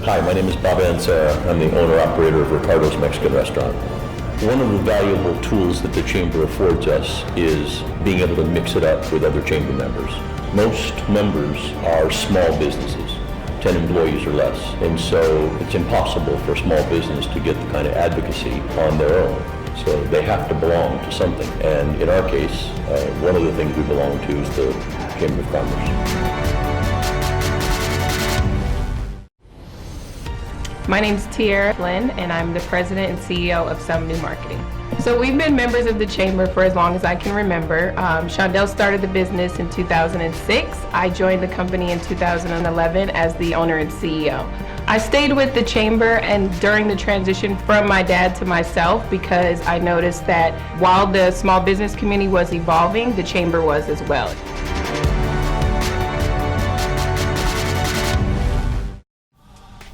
Hi, my name is Bob Ansara. I'm the owner-operator of Ricardo's Mexican Restaurant. One of the valuable tools that the Chamber affords us is being able to mix it up with other Chamber members. Most members are small businesses, 10 employees or less, and so it's impossible for a small business to get the kind of advocacy on their own. So they have to belong to something. And in our case, one of the things we belong to is the Chamber of Commerce. My name's Tiara Flynn, and I'm the president and CEO of Some New Marketing. So we've been members of the Chamber for as long as I can remember. Shondell started the business in 2006. I joined the company in 2011 as the owner and CEO. I stayed with the Chamber and during the transition from my dad to myself because I noticed that while the small business community was evolving, the Chamber was as well.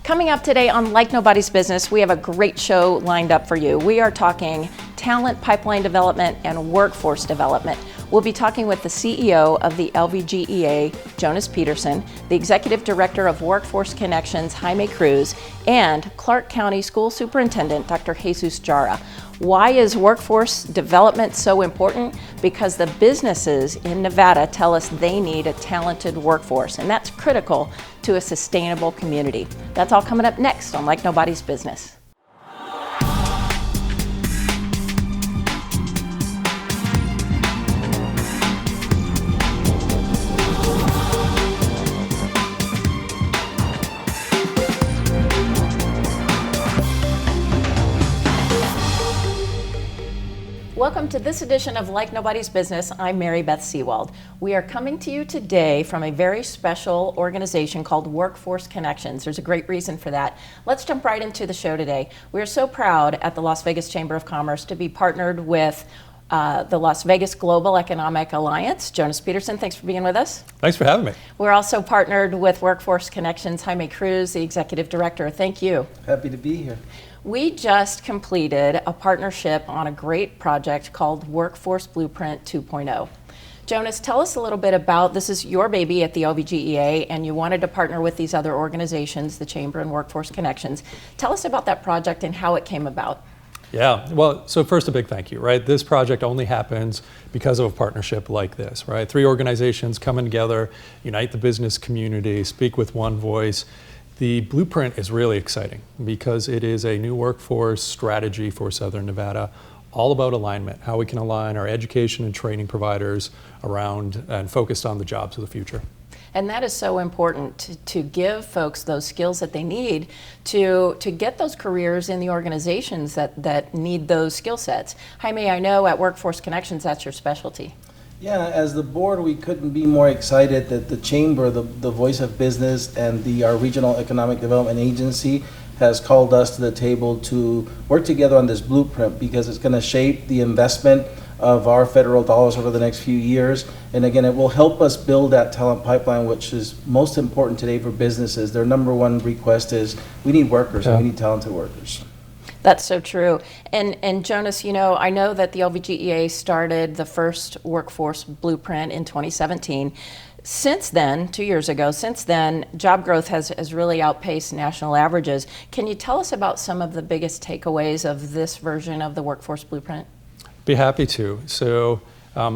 Coming up today on Like Nobody's Business, we have a great show lined up for you. We are talking talent pipeline development and workforce development. We'll be talking with the CEO of the LVGEA, Jonas Peterson, the Executive Director of Workforce Connections, Jaime Cruz, and Clark County School Superintendent, Dr. Jesus Jara. Why is workforce development so important? Because the businesses in Nevada tell us they need a talented workforce, and that's critical to a sustainable community. That's all coming up next on Like Nobody's Business. Welcome to this edition of Like Nobody's Business. I'm Beth Sewald. We are coming to you today from a very special organization called Workforce Connections. There's a great reason for that. Let's jump right into the show today. We are so proud at the Las Vegas Chamber of Commerce to be partnered with the Las Vegas Global Economic Alliance. Jonas Peterson, thanks for being with us. Thanks for having me. We're also partnered with Workforce Connections, Jaime Cruz, the Executive Director. Thank you. Happy to be here. We just completed a partnership on a great project called Workforce Blueprint 2.0. Jonas, tell us a little bit about, this is your baby at the LVGEA, and you wanted to partner with these other organizations, the Chamber and Workforce Connections. Tell us about that project and how it came about. Yeah, well, so first a big thank you, right? This project only happens because of a partnership like this, right? Three organizations coming together, unite the business community, speak with one voice. The blueprint is really exciting because it is a new workforce strategy for Southern Nevada, all about alignment, how we can align our education and training providers around and focused on the jobs of the future. And that is so important to give folks those skills that they need to get those careers in the organizations that need those skill sets. Jaime, I know at Workforce Connections that's your specialty. Yeah, as the board, we couldn't be more excited that the Chamber, the voice of business, and our Regional Economic Development Agency has called us to the table to work together on this blueprint because it's going to shape the investment of our federal dollars over the next few years. And again, it will help us build that talent pipeline, which is most important today for businesses. Their number one request is we need workers, and we need talented workers. That's so true. And Jonas, you know, I know that the LVGEA started the first workforce blueprint in 2017. Since then, 2 years ago, job growth has really outpaced national averages. Can you tell us about some of the biggest takeaways of this version of the workforce blueprint? Be happy to. So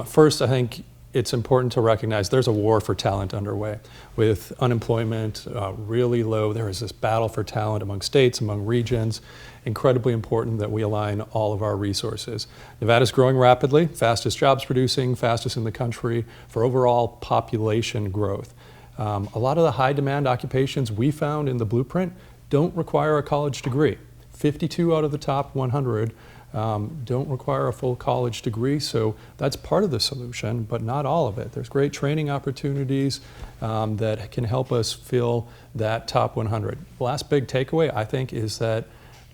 first, I think it's important to recognize there's a war for talent underway. With unemployment really low, there is this battle for talent among states, among regions. Incredibly important that we align all of our resources. Nevada's growing rapidly, fastest jobs producing, fastest in the country for overall population growth. A lot of the high demand occupations we found in the blueprint don't require a college degree. 52 out of the top 100 don't require a full college degree, so that's part of the solution, but not all of it. There's great training opportunities that can help us fill that top 100. The last big takeaway, I think, is that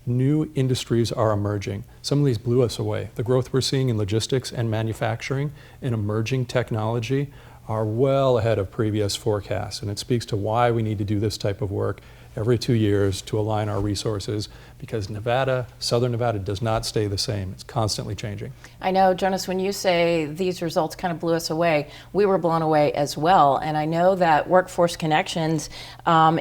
new industries are emerging. Some of these blew us away. The growth we're seeing in logistics and manufacturing and emerging technology are well ahead of previous forecasts, and it speaks to why we need to do this type of work every 2 years to align our resources, because Nevada, Southern Nevada, does not stay the same. It's constantly changing. I know, Jonas, when you say these results kind of blew us away, we were blown away as well. And I know that Workforce Connections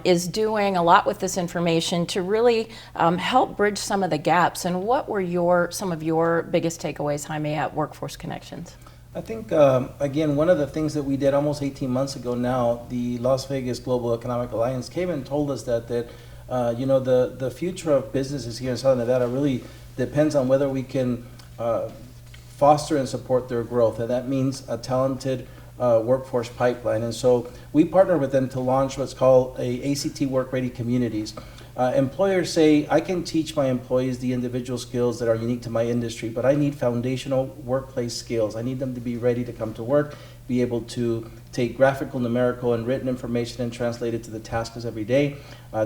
is doing a lot with this information to really help bridge some of the gaps. And what were some of your biggest takeaways, Jaime, at Workforce Connections? I think, again, one of the things that we did almost 18 months ago now, the Las Vegas Global Economic Alliance came and told us that the future of businesses here in Southern Nevada really depends on whether we can foster and support their growth, and that means a talented workforce pipeline. And so we partnered with them to launch what's called ACT Work Ready Communities. Employers say, I can teach my employees the individual skills that are unique to my industry, but I need foundational workplace skills. I need them to be ready to come to work, be able to take graphical, numerical, and written information and translate it to the tasks every day,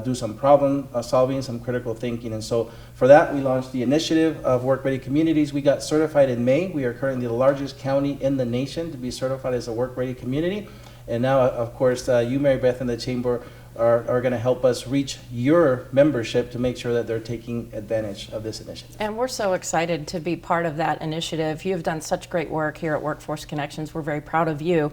do some problem solving, some critical thinking. And so for that, we launched the initiative of Work Ready Communities. We got certified in May. We are currently the largest county in the nation to be certified as a Work Ready community. And now, of course, you, Mary Beth, and the Chamber are going to help us reach your membership to make sure that they're taking advantage of this initiative. And we're so excited to be part of that initiative. You've done such great work here at Workforce Connections. We're very proud of you.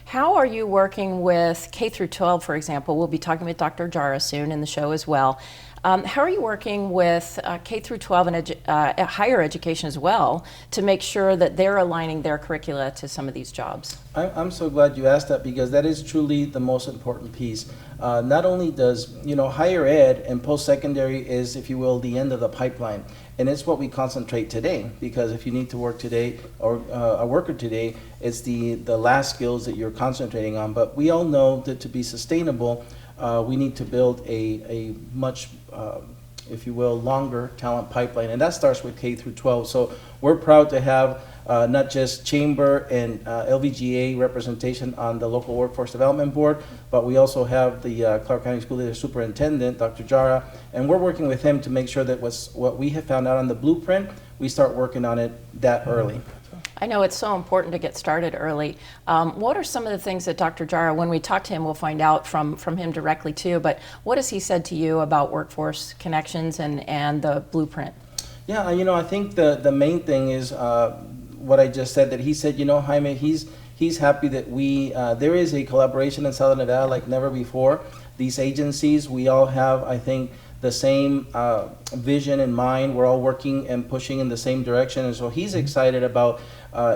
How are you working with K through 12, for example? We'll be talking with Dr. Jara soon in the show as well. How are you working with K through 12 and higher education as well to make sure that they're aligning their curricula to some of these jobs? I'm so glad you asked that, because that is truly the most important piece. Not only does, higher ed and post-secondary is, if you will, the end of the pipeline. And it's what we concentrate today, because if you need to work today or a worker today, it's the last skills that you're concentrating on. But we all know that to be sustainable, we need to build a much, if you will, longer talent pipeline. And that starts with K through 12. So we're proud to have not just Chamber and LVGA representation on the local Workforce Development Board, but we also have the Clark County School District Superintendent, Dr. Jara, and we're working with him to make sure that what we have found out on the blueprint, we start working on it that early. I know it's so important to get started early. What are some of the things that Dr. Jara, when we talk to him, we'll find out from him directly too, but what has he said to you about Workforce Connections and the blueprint? Yeah, I think the main thing is what I just said, that he said, Jaime, he's happy that there is a collaboration in Southern Nevada like never before. These agencies, we all have, I think, the same vision in mind. We're all working and pushing in the same direction. And so he's excited about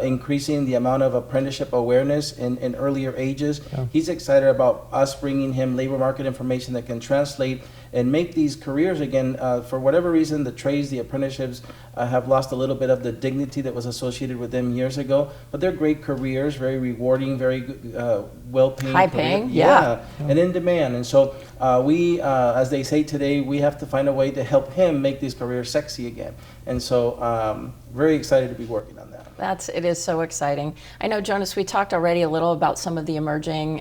increasing the amount of apprenticeship awareness in earlier ages. Yeah. He's excited about us bringing him labor market information that can translate and make these careers again. For whatever reason, the trades, the apprenticeships have lost a little bit of the dignity that was associated with them years ago. But they're great careers, very rewarding, very well-paying. High-paying, yeah. And in demand. And so we, as they say today, we have to find a way to help him make these careers sexy again. And so very excited to be working on that. It is so exciting. I know, Jonas, we talked already a little about some of the emerging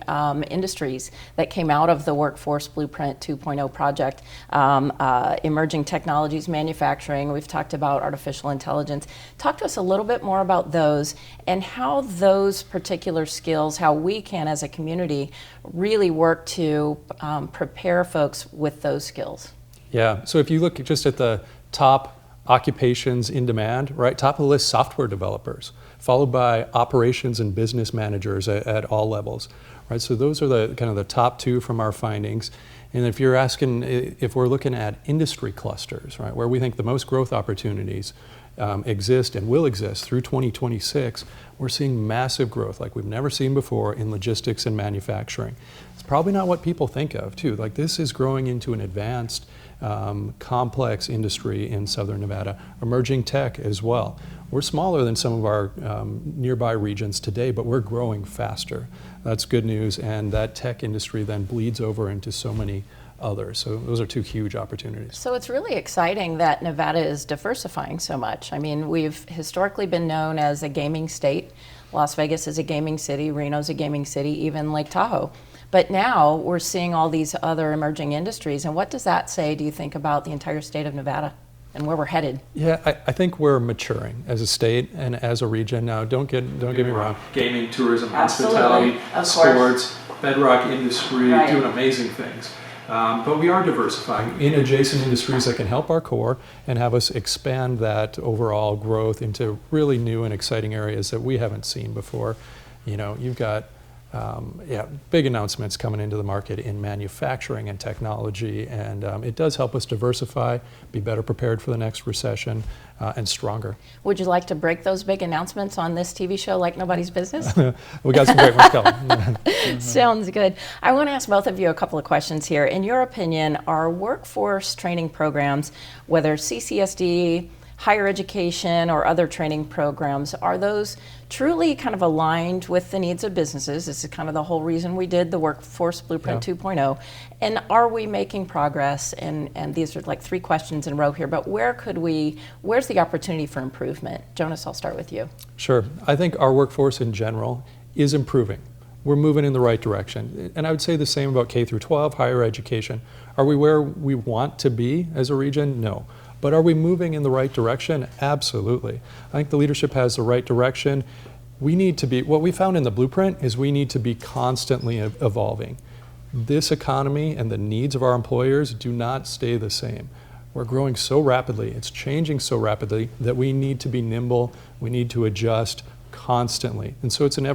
industries that came out of the Workforce Blueprint 2.0 project. Emerging technologies, manufacturing, we've talked about artificial intelligence. Talk to us a little bit more about those and how those particular skills, how we can as a community really work to prepare folks with those skills. Yeah, so if you look just at the top occupations in demand, right? Top of the list, software developers, followed by operations and business managers at all levels, right? So those are the kind of the top two from our findings. And if you're asking if we're looking at industry clusters, right, where we think the most growth opportunities exist and will exist through 2026, we're seeing massive growth like we've never seen before in logistics and manufacturing. It's probably not what people think of too. Like this is growing into an advanced complex industry in Southern Nevada, emerging tech as well. We're smaller than some of our nearby regions today, but we're growing faster. That's good news, and that tech industry then bleeds over into so many others. So those are two huge opportunities. So it's really exciting that Nevada is diversifying so much. I mean, we've historically been known as a gaming state. Las Vegas is a gaming city, Reno's a gaming city, even Lake Tahoe. But now we're seeing all these other emerging industries. And what does that say, do you think, about the entire state of Nevada and where we're headed? Yeah, I think we're maturing as a state and as a region. Now, don't get me wrong. Gaming, tourism, hospitality, sports, bedrock industry, doing amazing things. But we are diversifying in adjacent industries that can help our core and have us expand that overall growth into really new and exciting areas that we haven't seen before. You know, you've got big announcements coming into the market in manufacturing and technology, and it does help us diversify, be better prepared for the next recession, and stronger. Would you like to break those big announcements on this TV show like nobody's business? We got some great ones coming. Sounds good. I want to ask both of you a couple of questions here. In your opinion, are workforce training programs, whether Ccsd, higher education, or other training programs, are those truly kind of aligned with the needs of businesses? This is kind of the whole reason we did the Workforce Blueprint 2.0. And are we making progress? And these are like three questions in a row here, but where's the opportunity for improvement? Jonas, I'll start with you. Sure. I think our workforce in general is improving. We're moving in the right direction. And I would say the same about K through 12, higher education. Are we where we want to be as a region? No. But are we moving in the right direction? Absolutely. I think the leadership has the right direction. We need to be, what we found in the blueprint is we need to be constantly evolving. This economy and the needs of our employers do not stay the same. We're growing so rapidly, it's changing so rapidly that we need to be nimble, we need to adjust constantly. And so it's an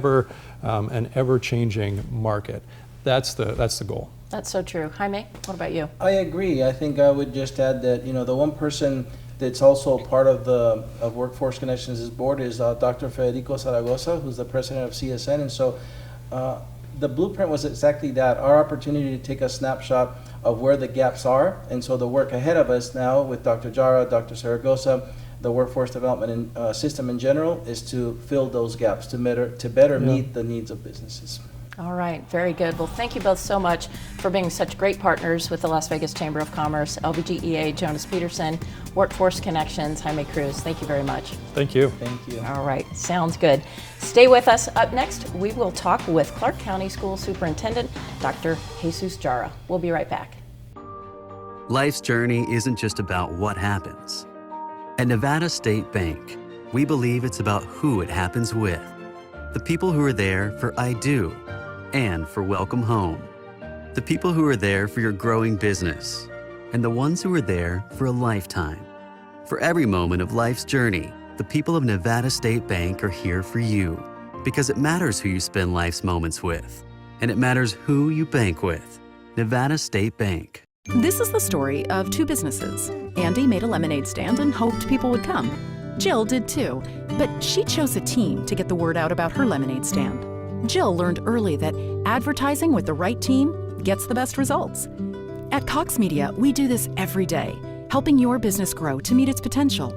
ever-changing market. That's the goal. That's so true. Jaime, what about you? I agree. I think I would just add that, you know, the one person that's also part of the Workforce Connections' board is Dr. Federico Zaragoza, who's the president of CSN. And so the blueprint was exactly that, our opportunity to take a snapshot of where the gaps are. And so the work ahead of us now with Dr. Jara, Dr. Zaragoza, the workforce development system in general, is to fill those gaps, to better meet the needs of businesses. All right, very good. Well, thank you both so much for being such great partners with the Las Vegas Chamber of Commerce, LVGEA, Jonas Peterson, Workforce Connections, Jaime Cruz. Thank you very much. Thank you. Thank you. All right, sounds good. Stay with us. Up next, we will talk with Clark County School Superintendent, Dr. Jesus Jara. We'll be right back. Life's journey isn't just about what happens. At Nevada State Bank, we believe it's about who it happens with. The people who are there for I Do and for welcome home. The people who are there for your growing business, and the ones who are there for a lifetime. For every moment of life's journey, the people of Nevada State Bank are here for you, because it matters who you spend life's moments with, and it matters who you bank with. Nevada State Bank. This is the story of two businesses. Andy made a lemonade stand and hoped people would come. Jill did too, but she chose a team to get the word out about her lemonade stand. Jill learned early that advertising with the right team gets the best results. At Cox Media, we do this every day, helping your business grow to meet its potential.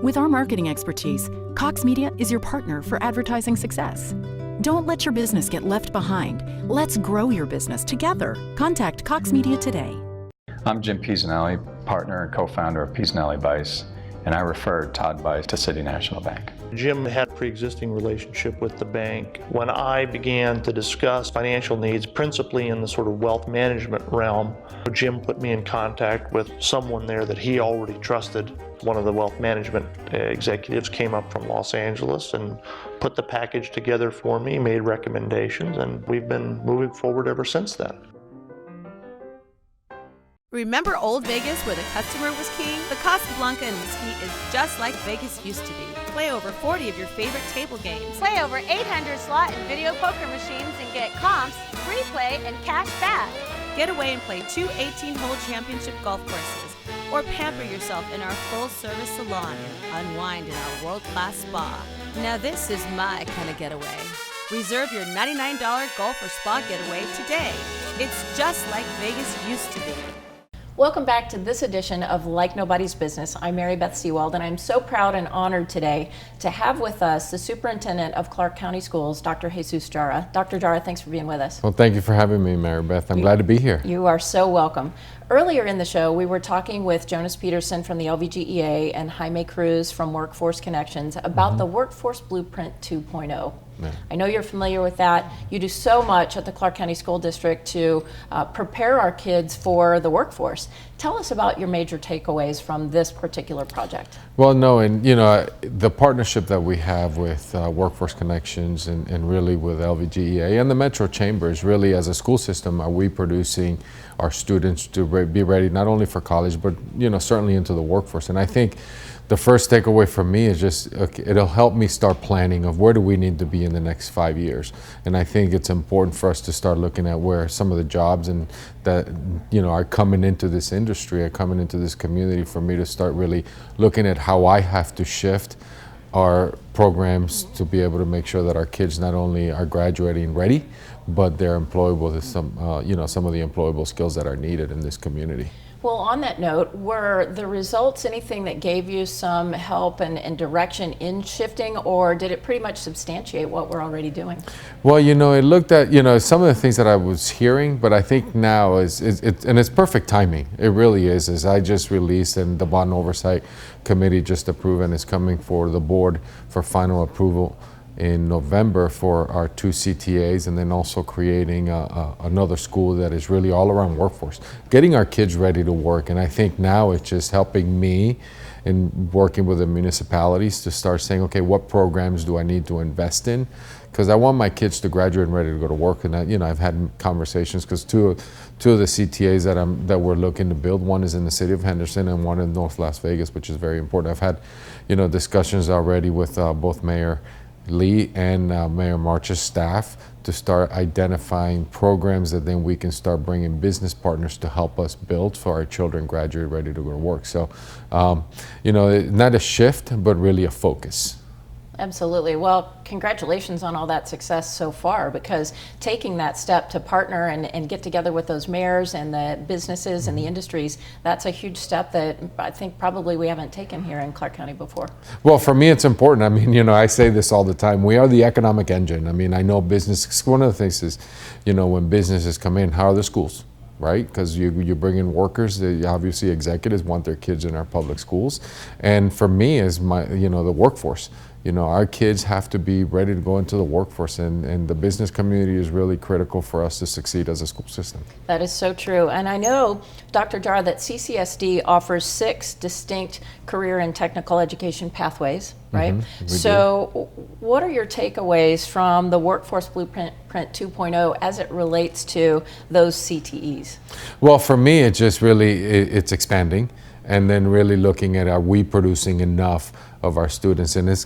With our marketing expertise, Cox Media is your partner for advertising success. Don't let your business get left behind. Let's grow your business together. Contact Cox Media today. I'm Jim Pisanelli, partner and co-founder of Pisanelli Vice, and I referred Todd Vice to City National Bank. Jim had a pre-existing relationship with the bank. When I began to discuss financial needs, principally in the sort of wealth management realm, Jim put me in contact with someone there that he already trusted. One of the wealth management executives came up from Los Angeles and put the package together for me, made recommendations, and we've been moving forward ever since then. Remember old Vegas where the customer was king? The Casablanca in Mesquite is just like Vegas used to be. Play over 40 of your favorite table games. Play over 800 slot and video poker machines and get comps, free play, and cash back. Get away and play 2 18-hole championship golf courses, or pamper yourself in our full-service salon and unwind in our world-class spa. Now this is my kind of getaway. Reserve your $99 golf or spa getaway today. It's just like Vegas used to be. Welcome back to this edition of Like Nobody's Business. I'm Beth Sewald, and I'm so proud and honored today to have with us the Superintendent of Clark County Schools, Dr. Jesus Jara. Dr. Jara, thanks for being with us. Well, thank you for having me, Mary Beth. I'm glad to be here. You are so welcome. Earlier in the show, we were talking with Jonas Peterson from the LVGEA and Jaime Cruz from Workforce Connections about the Workforce Blueprint 2.0. Yeah. I know you're familiar with that. You do so much at the Clark County School District to prepare our kids for the workforce. Tell us about your major takeaways from this particular project. Well, no, and you know, the partnership that we have with Workforce Connections and really with LVGEA and the Metro Chamber is really, as a school system, are we producing our students to be ready not only for college, but you know, certainly into the workforce. And I think the first takeaway from me is just, okay, it'll help me start planning of where do we need to be in the next 5 years. And I think it's important for us to start looking at where some of the jobs and that, you know, are coming into this industry, are coming into this community, for me to start really looking at how I have to shift our programs to be able to make sure that our kids not only are graduating ready, but they're employable with some, you know, some of the employable skills that are needed in this community. Well, on that note, were the results anything that gave you some help and direction in shifting, or did it pretty much substantiate what we're already doing? Well, you know, it looked at, you know, some of the things that I was hearing, but I think now and it's perfect timing. It really is I just released, and the Bond Oversight Committee just approved, and it's coming for the board for final approval in November for our 2 CTAs, and then also creating another school that is really all around workforce, getting our kids ready to work. And I think now it's just helping me in working with the municipalities to start saying, okay, what programs do I need to invest in? Because I want my kids to graduate and ready to go to work. And you know, I've had conversations, because two of the CTAs that we're looking to build, one is in the city of Henderson and one in North Las Vegas, which is very important. I've had, you know, discussions already with both Mayor Lee and Mayor March's staff to start identifying programs that then we can start bringing business partners to help us build for our children graduate ready to go to work. So, you know, not a shift, but really a focus. Absolutely. Well, congratulations on all that success so far, because taking that step to partner and get together with those mayors and the businesses and the industries, that's a huge step that I think probably we haven't taken here in Clark County before. Well, for me, it's important. I mean, you know, I say this all the time. We are the economic engine. I mean, I know business, one of the things is, you know, when businesses come in, how are the schools? Right? Because you bring in workers, obviously executives want their kids in our public schools. And for me, as you know, the workforce, you know, our kids have to be ready to go into the workforce, and the business community is really critical for us to succeed as a school system. That is so true. And I know, Dr. Jara, that Ccsd offers 6 distinct career and technical education pathways, right? So what are your takeaways from the Workforce Blueprint 2.0 as it relates to those CTEs? Well, for me, it's just really, it's expanding, and then really looking at, are we producing enough of our students? And it's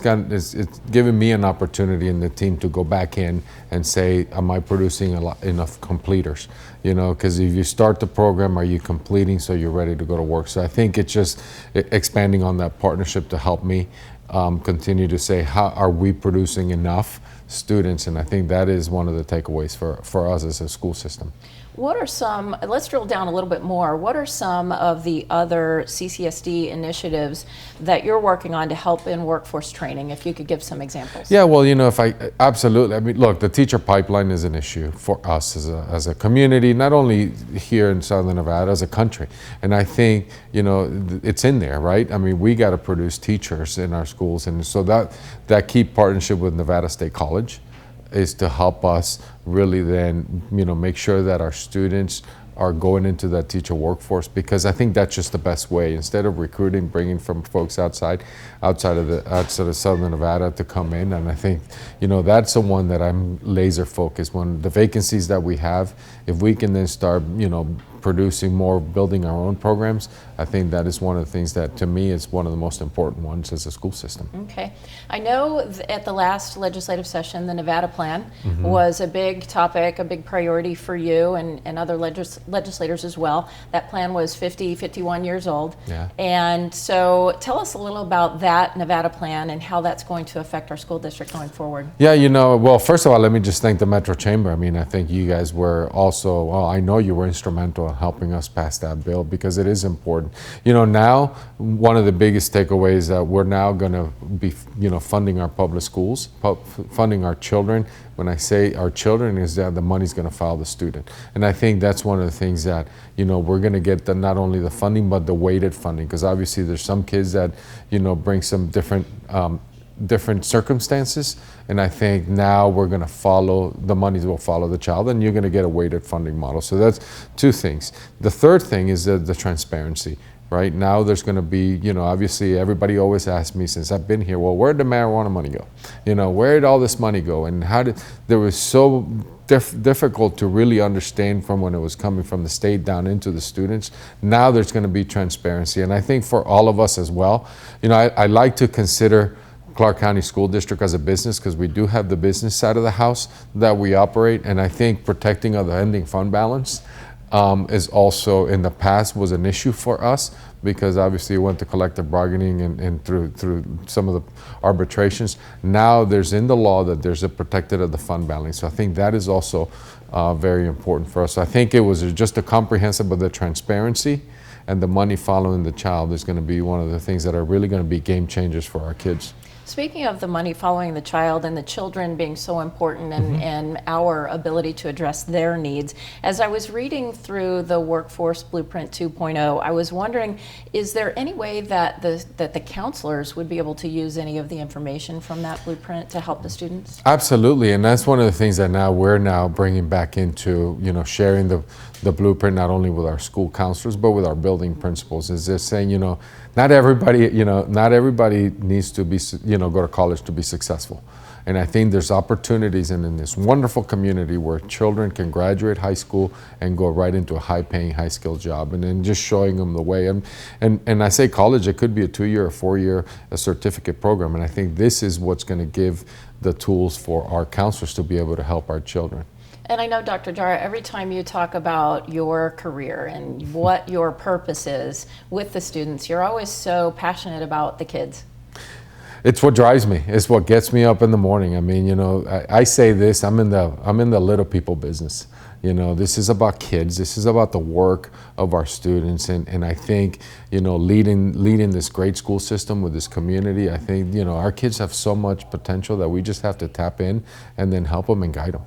given me an opportunity in the team to go back in and say, am I producing enough completers? You know, because if you start the program, are you completing so you're ready to go to work? So I think it's just expanding on that partnership to help me continue to say, how are we producing enough students? And I think that is one of the takeaways for us as a school system. What are some, let's drill down a little bit more, what are some of the other CCSD initiatives that you're working on to help in workforce training, if you could give some examples? Yeah, well, you know, absolutely. I mean, look, the teacher pipeline is an issue for us as a community, not only here in Southern Nevada, as a country. And I think, you know, it's in there, right? I mean, we got to produce teachers in our schools. And so that key partnership with Nevada State College is to help us really then, you know, make sure that our students are going into that teacher workforce, because I think that's just the best way. Instead of recruiting, bringing from folks outside of Southern Nevada to come in. And I think, you know, that's the one that I'm laser focused. When the vacancies that we have, if we can then start, you know, producing more, building our own programs, I think that is one of the things that, to me, is one of the most important ones as a school system. Okay. I know at the last legislative session, the Nevada Plan was a big topic, a big priority for you and other legislators as well. That plan was 51 years old. Yeah. And so tell us a little about that Nevada Plan and how that's going to affect our school district going forward. Yeah, you know, well, first of all, let me just thank the Metro Chamber. I mean, I think you guys were also, well, I know you were instrumental helping us pass that bill, because it is important. Now one of the biggest takeaways that we're now going to be, funding our public schools, funding our children. When I say our children, is that the money's going to follow the student. And I think that's one of the things that, we're going to get not only the funding, but the weighted funding, because obviously there's some kids that, bring some different circumstances, and I think now we're going to the monies will follow the child, and you're going to get a weighted funding model. So that's two things. The third thing is the transparency. Right now there's going to be, obviously everybody always asks me since I've been here, well, where'd the marijuana money go? Where did all this money go? And there was so difficult to really understand from when it was coming from the state down into the students. Now there's going to be transparency. And I think for all of us as well, I like to consider Clark County School District as a business, because we do have the business side of the house that we operate, and I think protecting of the ending fund balance is also, in the past, was an issue for us, because obviously it went to collective bargaining and through some of the arbitrations. Now there's in the law that there's a protected of the fund balance. So I think that is also very important for us. So I think it was just a comprehensive, but the transparency and the money following the child is going to be one of the things that are really going to be game changers for our kids. Speaking of the money following the child and the children being so important, and our ability to address their needs, as I was reading through the Workforce Blueprint 2.0, I was wondering, is there any way that the counselors would be able to use any of the information from that blueprint to help the students? Absolutely, and that's one of the things that we're bringing back into, sharing the blueprint not only with our school counselors but with our building principals. Is just saying, not everybody needs to be, go to college to be successful. And I think there's opportunities in this wonderful community where children can graduate high school and go right into a high-paying, high-skilled job, and then just showing them the way. And I say college, it could be a 2-year or 4-year certificate program, and I think this is what's going to give the tools for our counselors to be able to help our children. And I know, Dr. Jara, every time you talk about your career and what your purpose is with the students, you're always so passionate about the kids. It's what drives me. It's what gets me up in the morning. I mean, I say this, I'm in the little people business. This is about kids. This is about the work of our students. And I think, leading this great school system with this community, I think, our kids have so much potential that we just have to tap in and then help them and guide them.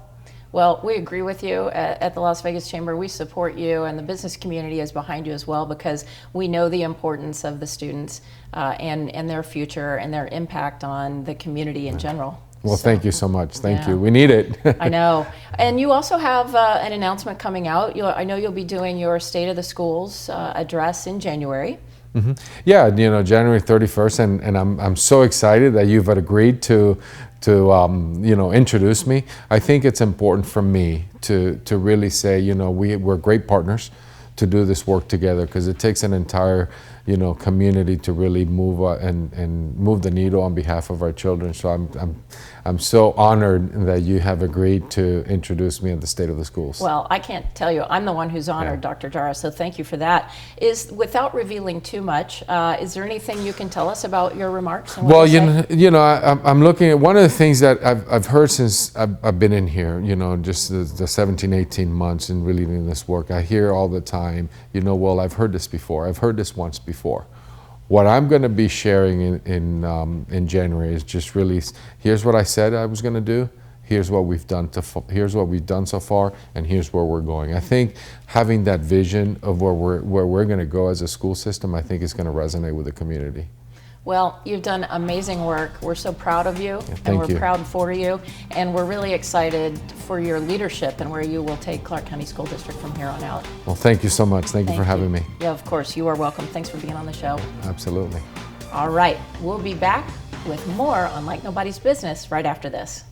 Well, we agree with you at the Las Vegas Chamber. We support you, and the business community is behind you as well, because we know the importance of the students and their future and their impact on the community in general. Well, thank you so much. Thank you. We need it. I know. And you also have an announcement coming out. I know you'll be doing your State of the Schools address in January. Mm-hmm. Yeah, January 31st, and I'm so excited that you've agreed to introduce me. I think it's important for me to really say, we're great partners to do this work together, because it takes an entire community to really move and move the needle on behalf of our children. So I'm so honored that you have agreed to introduce me at the State of the Schools. Well, I can't tell you, I'm the one who's honored, Dr. Jara, so thank you for that. Without revealing too much, is there anything you can tell us about your remarks? And well, I'm looking at one of the things that I've heard since I've been in here, just the 17, 18 months and really doing this work. I hear all the time, well, I've heard this before. I've heard this once before. What I'm going to be sharing in January is just really, here's what I said I was going to do, here's what we've done so far, and here's where we're going. I think having that vision of where we're going to go as a school system, I think is going to resonate with the community. Well, you've done amazing work. We're so proud of you, and we're proud for you, and we're really excited for your leadership and where you will take Clark County School District from here on out. Well, thank you so much. Thank you for having me. Yeah, of course. You are welcome. Thanks for being on the show. Absolutely. All right. We'll be back with more on Like Nobody's Business right after this.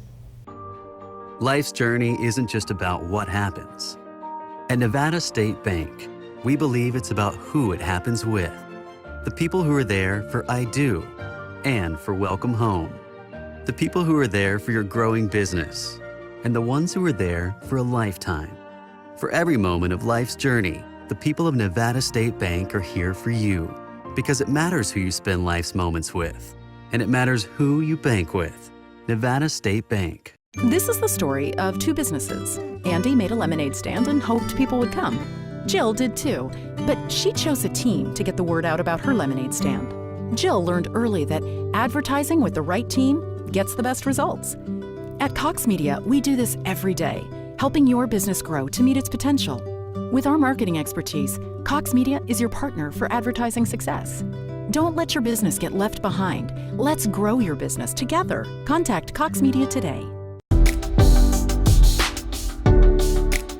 Life's journey isn't just about what happens. At Nevada State Bank, we believe it's about who it happens with. The people who are there for I do and for welcome home. The people who are there for your growing business, and the ones who are there for a lifetime. For every moment of life's journey, the people of Nevada State Bank are here for you, because it matters who you spend life's moments with, and it matters who you bank with. Nevada State Bank. This is the story of two businesses. Andy made a lemonade stand and hoped people would come. Jill did too, but she chose a team to get the word out about her lemonade stand. Jill learned early that advertising with the right team gets the best results. At Cox Media, we do this every day, helping your business grow to meet its potential. With our marketing expertise, Cox Media is your partner for advertising success. Don't let your business get left behind. Let's grow your business together. Contact Cox Media today.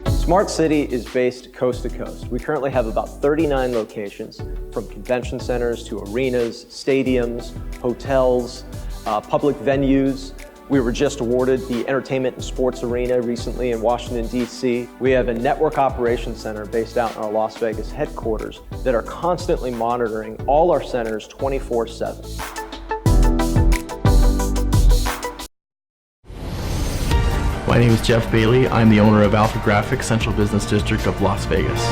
Smart City is based coast to coast. We currently have about 39 locations, from convention centers to arenas, stadiums, hotels, public venues. We were just awarded the Entertainment and Sports Arena recently in Washington, D.C. We have a network operations center based out in our Las Vegas headquarters that are constantly monitoring all our centers 24/7. My name is Jeff Bailey. I'm the owner of Alpha Graphics, Central Business District of Las Vegas.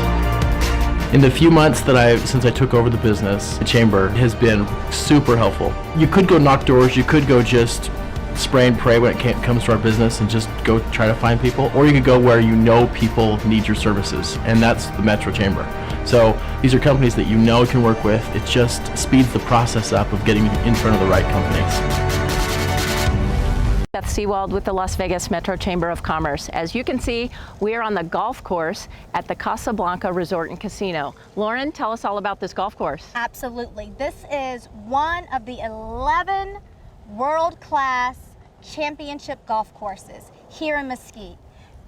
In the few months since I took over the business, the Chamber has been super helpful. You could go knock doors, you could go just spray and pray when it comes to our business and just go try to find people, or you could go where you know people need your services, and that's the Metro Chamber. So these are companies that you know can work with. It just speeds the process up of getting in front of the right companies. Beth Sewald with the Las Vegas Metro Chamber of Commerce. As you can see, we are on the golf course at the Casablanca Resort and Casino. Lauren, tell us all about this golf course. Absolutely. This is one of the 11 world-class championship golf courses here in Mesquite.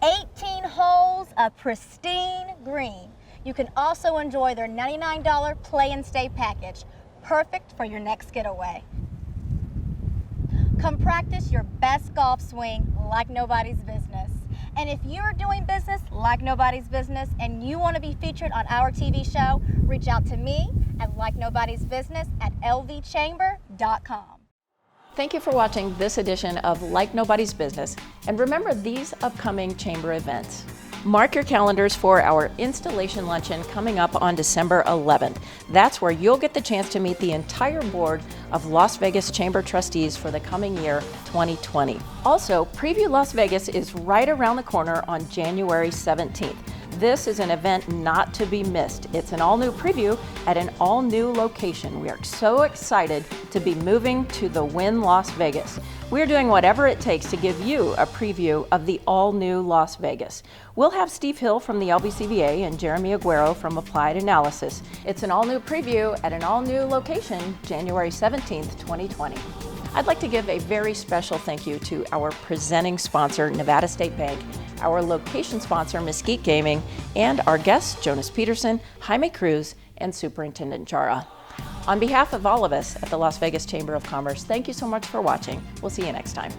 18 holes of pristine green. You can also enjoy their $99 play and stay package, perfect for your next getaway. Come practice your best golf swing like nobody's business. And if you're doing business like nobody's business and you want to be featured on our TV show, reach out to me at LikeNobody'sBusiness@lvchamber.com. Thank you for watching this edition of Like Nobody's Business, and remember these upcoming Chamber events. Mark your calendars for our installation luncheon coming up on December 11th. That's where you'll get the chance to meet the entire board of Las Vegas Chamber Trustees for the coming year 2020. Also, Preview Las Vegas is right around the corner on January 17th. This is an event not to be missed. It's an all-new preview at an all-new location. We are so excited to be moving to the Wynn Las Vegas. We're doing whatever it takes to give you a preview of the all-new Las Vegas. We'll have Steve Hill from the LVCVA and Jeremy Aguero from Applied Analysis. It's an all-new preview at an all-new location, January 17th, 2020. I'd like to give a very special thank you to our presenting sponsor, Nevada State Bank, our location sponsor, Mesquite Gaming, and our guests, Jonas Peterson, Jaime Cruz, and Superintendent Jara. On behalf of all of us at the Las Vegas Chamber of Commerce, thank you so much for watching. We'll see you next time.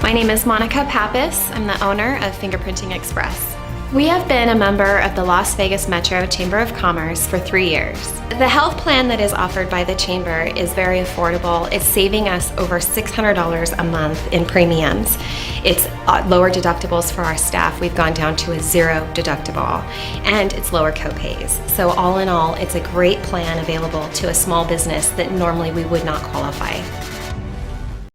My name is Monica Pappas. I'm the owner of Fingerprinting Express. We have been a member of the Las Vegas Metro Chamber of Commerce for 3 years. The health plan that is offered by the Chamber is very affordable. It's saving us over $600 a month in premiums. It's lower deductibles for our staff. We've gone down to a 0 deductible, and it's lower copays. So all in all, it's a great plan available to a small business that normally we would not qualify.